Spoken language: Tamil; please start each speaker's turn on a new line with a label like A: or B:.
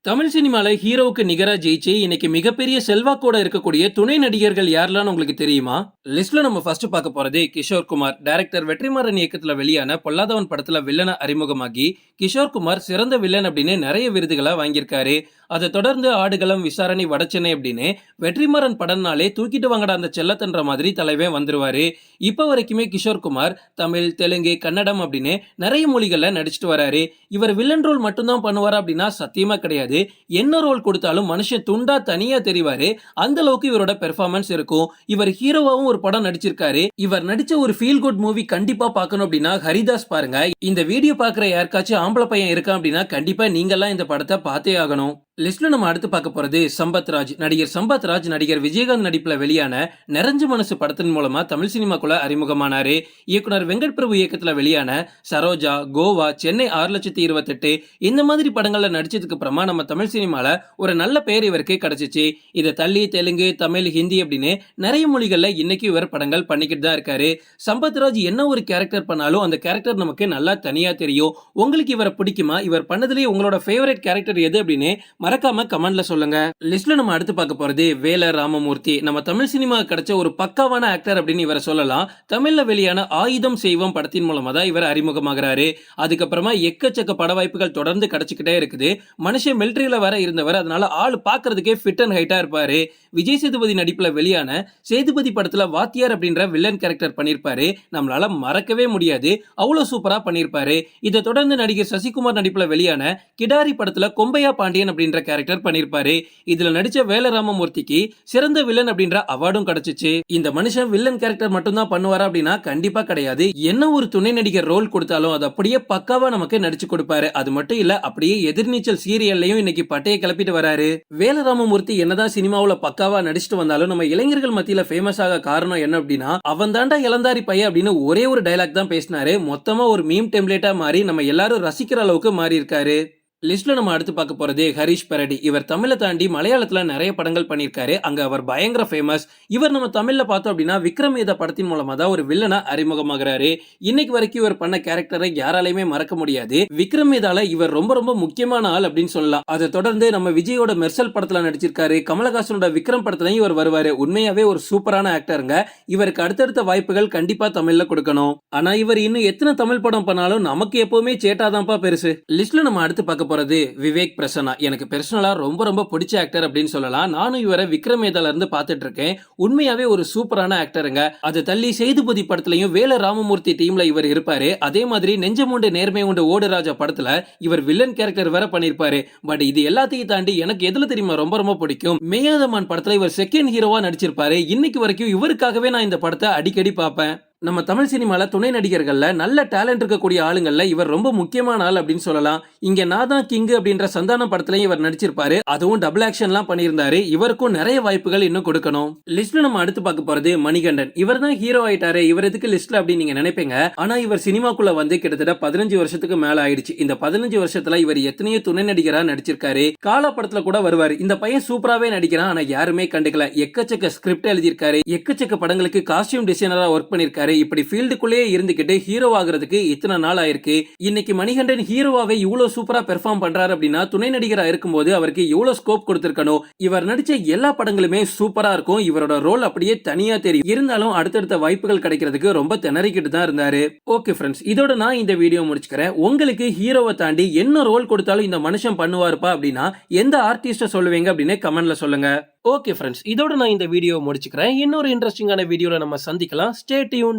A: தமிழ் சினிமால ஹீரோவுக்கு நிகரா ஜெயிச்சு இன்னைக்கு மிகப்பெரிய செல்வாக்கோட இருக்கக்கூடிய துணை நடிகர்கள் யாரெல்லாம் உங்களுக்கு தெரியுமா? லிஸ்ட்ல நம்ம ஃபர்ஸ்ட் பார்க்க போறது கிஷோர் குமார். டைரக்டர் வெற்றிமாறன் இயக்கத்துல வெளியான பொல்லாதவன் படத்துல வில்லனை அறிமுகமாகி கிஷோர் குமார் சிறந்த வில்லன் அப்படின்னு நிறைய விருதுகளை வாங்கியிருக்காரு. அதை தொடர்ந்து ஆடுகளம், விசாரணை, வடச்சென்னை அப்படின்னு வெற்றிமாறன் படம்னாலே தூக்கிட்டு வாங்கடா அந்த செல்லத்தன்ற மாதிரி தலைவன் வந்துருவாரு. இப்ப வரைக்குமே கிஷோர் குமார் தமிழ், தெலுங்கு, கன்னடம் அப்படின்னு நிறைய மொழிகள்ல நடிச்சிட்டு வராரு. இவர் வில்லன் ரோல் மட்டும்தான் பண்ணுவாரா அப்படின்னா சத்தியமா கிடையாது. என்ன ரோல் கொடுத்தாலும் மனுஷன் துண்டா தனியா தெரிவாரு. அந்த அளவுக்கு இவரோட பெர்ஃபார்மன்ஸ் இருக்கும். இவர் ஹீரோவாவும் ஒரு படம் நடிச்சிருக்காரு. இவர் நடிச்ச ஒரு ஃபீல் குட் மூவி கண்டிப்பா பார்க்கணும் அப்படின்னா ஹரிதாஸ் பாருங்க. இந்த வீடியோ பாக்குற யாருக்காச்சும் ஆம்பளை பையன் இருக்கான் அப்படின்னா கண்டிப்பா நீங்கெல்லாம் இந்த படத்தை பார்த்தே ஆகணும். லிஸ்ட்ல நம்ம அடுத்து பார்க்க போறது சம்பத்ராஜ். நடிகர் சம்பத்ராஜ் நடிகர் விஜயகாந்த் நடிப்புல வெளியான நிறைஞ்ச மனசு படத்தின் மூலமா தமிழ் சினிமாக்குள்ள அறிமுகமானாரு. இயக்குனர் வெங்கட் பிரபு இயக்கத்துல வெளியான சரோஜா, கோவா, சென்னை 6,28,000 இந்த மாதிரி படங்கள்ல நடிச்சதுக்கு அப்புறமா நம்ம தமிழ் சினிமால ஒரு நல்ல பெயர் இவருக்கு கிடைச்சிச்சு. இதை தள்ளி தெலுங்கு, தமிழ், ஹிந்தி அப்படின்னு நிறைய மொழிகள்ல இன்னைக்கு இவர் படங்கள் பண்ணிக்கிட்டு தான் இருக்காரு. சம்பத்ராஜ் என்ன ஒரு கேரக்டர் பண்ணாலும் அந்த கேரக்டர் நமக்கு நல்லா தனியா தெரியும். உங்களுக்கு இவரை பிடிக்குமா? இவர் பண்ணதுலேயே உங்களோட ஃபேவரட் கேரக்டர் எது அப்படின்னு மறக்காம கமெண்ட்ல சொல்லுங்க. லிஸ்ட்ல நம்ம அடுத்து பார்க்க போறது வேல ராமமூர்த்தி. நம்ம தமிழ் சினிமா கிடைச்ச ஒரு பக்காவான ஆக்டர் அப்படின்னு இவரை சொல்லலாம். தமிழ்ல வெளியான ஆயுதம் செய்வோம் படத்தின் மூலமா தான் இவர் அறிமுகமாகிறாரு. அதுக்கப்புறமா எக்கச்சக்க பட வாய்ப்புகள் தொடர்ந்து கிடைச்சிக்கிட்டே இருக்குது. மனுஷன் மிலிட்டரியில வர இருந்தவர், அதனால ஆள் பாக்குறதுக்கே ஃபிட் அண்ட் ஹைட்டா இருப்பாரு. விஜய் சேதுபதி நடிப்புல வெளியான சேதுபதி படத்துல வாத்தியார் அப்படின்ற வில்லன் கேரக்டர் பண்ணிருப்பாரு. நம்மளால மறக்கவே முடியாது, அவ்வளவு சூப்பரா பண்ணிருப்பாரு. இதை தொடர்ந்து நடிகர் சசிகுமார் நடிப்புல வெளியான கிடாரி படத்துல கொம்பையா பாண்டியன் அப்படின்ற கேரக்டர் பண்ணிருப்பாரு. இதுல நடிச்ச வேல ராமமூர்த்திக்கு சிறந்த வில்லன் அப்படின்ற அவார்டும் கிடைச்சிச்சு. இந்த மனுஷன் வில்லன் கேரக்டர் மட்டும் தான் பண்ணுவாரா அப்படின்னா கண்டிப்பா கிடையாது. என்ன ஒரு துணை நடிகர் ரோல் கொடுத்தாலும் அது அப்படியே பக்காவா நமக்கு நடிச்சு கொடுப்பாரு. அது மட்டும் இல்ல, அப்படியே எதிர்நீச்சல் சீரியல்லையும் இன்னைக்கு பட்டையை கிளப்பிட்டு வராரு. வேல ராமமூர்த்தி என்னதான் சினிமாவுல பக்காவா நடிச்சிட்டு வந்தாலும் நம்ம இளைஞர்கள் மத்தியில ஃபேமஸ் ஆக காரணம் என்ன அப்படின்னா அவன் தாண்டா இளந்தாரி பையன் அப்படின்னு ஒரே ஒரு டைலாக் தான் பேசினாரு. மொத்தமா ஒரு மீம் டெம்ப்ளேட்டா மாறி நம்ம எல்லாரும் ரசிக்கிற அளவுக்கு மாறி இருக்காரு. லிஸ்ட்ல நம்ம அடுத்து பார்க்க போறது ஹரிஷ் பரடி. இவர் தமிழை தாண்டி மலையாளத்துல நிறைய படங்கள் பண்ணிருக்காரு. அங்க அவர் பயங்கர ஃபேமஸ். இவர் நம்ம தமிழ்ல பார்த்தோம் அப்படின்னா விக்ரம் வேதா படத்தின் மூலமா தான் ஒரு வில்லனா அறிமுகமாகிறாரு. இன்னைக்கு வரைக்கும் இவர் பண்ண கேரக்டரை யாராலையுமே மறக்க முடியாது. விக்ரம் வேதால இவர் ரொம்ப ரொம்ப முக்கியமான ஆள் அப்படின்னு சொல்லலாம். அதை தொடர்ந்து நம்ம விஜயோட மெர்சல் படத்துல நடிச்சிருக்காரு. கமலஹாசனோட விக்ரம் படத்துலயும் இவர் வருவாரு. உண்மையாவே ஒரு சூப்பரான ஆக்டருங்க. இவருக்கு அடுத்தடுத்த வாய்ப்புகள் கண்டிப்பா தமிழ்ல கொடுக்கணும். ஆனா இவர் இன்னும் எத்தனை தமிழ் படம் பண்ணாலும் நமக்கு எப்பவுமே சேட்டாதான்ப்பா பெருசு. லிஸ்ட்ல நம்ம அடுத்து பார்க்க போறது விவேக் பிரசன்னா. எனக்கு பர்சனலா ரொம்ப ரொம்ப பிடிச்ச ஆக்டர் அப்படின்னு சொல்லலாம். நானும் இவரை விக்ரம் வேதால இருந்து பார்த்துட்டு இருக்கேன். உண்மையாவே ஒரு சூப்பரான ஆக்டருங்க. அதை தள்ளி சேதுபதி படத்துலயும் வேல ராமமூர்த்தி டீம்ல இவர் இருப்பாரு. அதே மாதிரி நெஞ்சமுண்டு நேர்மை உண்டு ஓடு ராஜா படத்துல இவர் வில்லன் கேரக்டர் வேற பண்ணிருப்பாரு. பட் இது எல்லாத்தையும் தாண்டி எனக்கு எதுல தெரியுமா ரொம்ப ரொம்ப பிடிக்கும், மேயாதமான் படத்துல இவர் செகண்ட் ஹீரோவா நடிச்சிருப்பாரு. இன்னைக்கு வரைக்கும் இவருக்காகவே நான் இந்த படத்தை அடிக்கடி பார்ப்பேன். நம்ம தமிழ் சினிமால துணை நடிகர்கள்ல நல்ல டேலண்ட் இருக்கக்கூடிய ஆளுங்கள்ல இவர் ரொம்ப முக்கியமான ஆள் அப்படின்னு சொல்லலாம். இங்க நான் தான் கிங் அப்படின்ற சந்தானம் படத்துலயும் இவர் நடிச்சிருப்பாரு. அதுவும் டபுள் ஆக்ஷன்லாம் பண்ணியிருந்தாரு. இவருக்கும் நிறைய வாய்ப்புகள் இன்னும் கொடுக்கணும். லிஸ்ட்ல நம்ம அடுத்து பார்க்க போறது மணிகண்டன். இவர் தான் ஹீரோ ஆயிட்டாரு, இவர் எதுக்கு லிஸ்ட்ல அப்படின்னு நீங்க நினைப்பீங்க. ஆனா இவர் சினிமாக்குள்ள வந்து கிட்டத்தட்ட 15 வருஷத்துக்கு மேல ஆயிடுச்சு. இந்த 15 வருஷத்துல இவர் எத்தனையோ துணை நடிகரா நடிச்சிருக்காரு. காலா படத்துல கூட வருவாரு. இந்த பையன் சூப்பராவே நடிக்கிறான், ஆனா யாருமே கண்டுக்கல. எக்கச்சக்க ஸ்கிரிப்ட் எழுதியிருக்காரு, எக்கச்சக்க படங்களுக்கு காஸ்டியூம் டிசைனரா ஒர்க் பண்ணிருக்காரு. இப்படி ஃபீல்டுக்குள்ளேயே இருந்துகிட்டு ஹீரோ ஆகிறதுக்கு இத்தனை நாள் ஆயிருக்கு. இன்னைக்கு மணிகண்டன் ஹீரோவாவே இவ்வளவு சூப்பரா பெர்ஃபார்ம் பண்றாரு அப்படின்னா துணை நடிகரா இருக்கும்போது அவருக்கு எவ்வளவு ஸ்கோப் கொடுத்திருக்கணும். இவர் நடிச்ச எல்லா படங்களுமே சூப்பரா இருக்கும். இவரோட ரோல் அப்படியே தனியா தெரியும். இருந்தாலும் அடுத்தடுத்த வாய்ப்புகள் கிடைக்கிறதுக்கு ரொம்ப திணறிக்கிட்டு தான் இருந்தாரு. ஓகே ஃப்ரெண்ட்ஸ், இதோட நான் இந்த வீடியோ முடிச்சுக்கிறேன். உங்களுக்கு ஹீரோவை தாண்டி என்ன ரோல் கொடுத்தாலும் இந்த மனுஷன் பண்ணுவாருப்பா அப்படின்னா எந்த ஆர்டிஸ்ட சொல்லுவீங்க அப்படின்னு கமெண்ட்ல சொல்லுங்க. ஓகே ஃப்ரெண்ட்ஸ், இதோட நான் இந்த வீடியோ முடிச்சுக்கிறேன். இன்னொரு இன்ட்ரெஸ்டிங்கான வீடியோல நம்ம சந்திக்கலாம். Stay tuned.